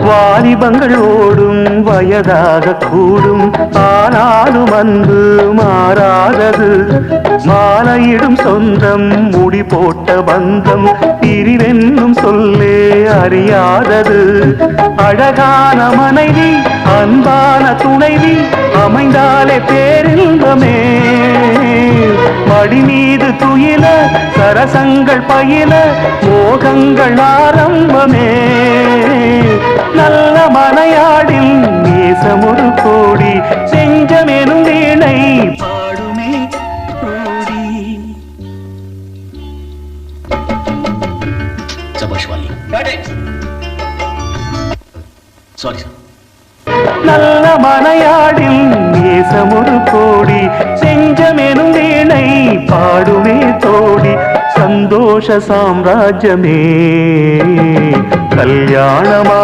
வாலிபங்கள் ஓடும் வயதாக கூடும், ஆனாலும் அன்பு மாறாதது. மாலையிடும் சொந்தம் முடி போட்ட பந்தம் பிரிவென்னும் சொல்லே அறியாதது. அழகான மனைவி அன்பான துணைவி அமைந்தாலே பேரின்பமே. மடி மீது துயில சரசங்கள் பயில மோகங்கள் ஆரம்பமே. நல்ல மனையாடில் நேசம் ஒரு கோடி, செஞ்சமெனும் வீணை பாடுமே கோடி. நல்ல மனையாடில் நேசம் ஒரு கோடி, செஞ்சமெனும் வீணை பாடுமே தோடி. சந்தோஷ சாம்ராஜ்யமே கல்யாணமா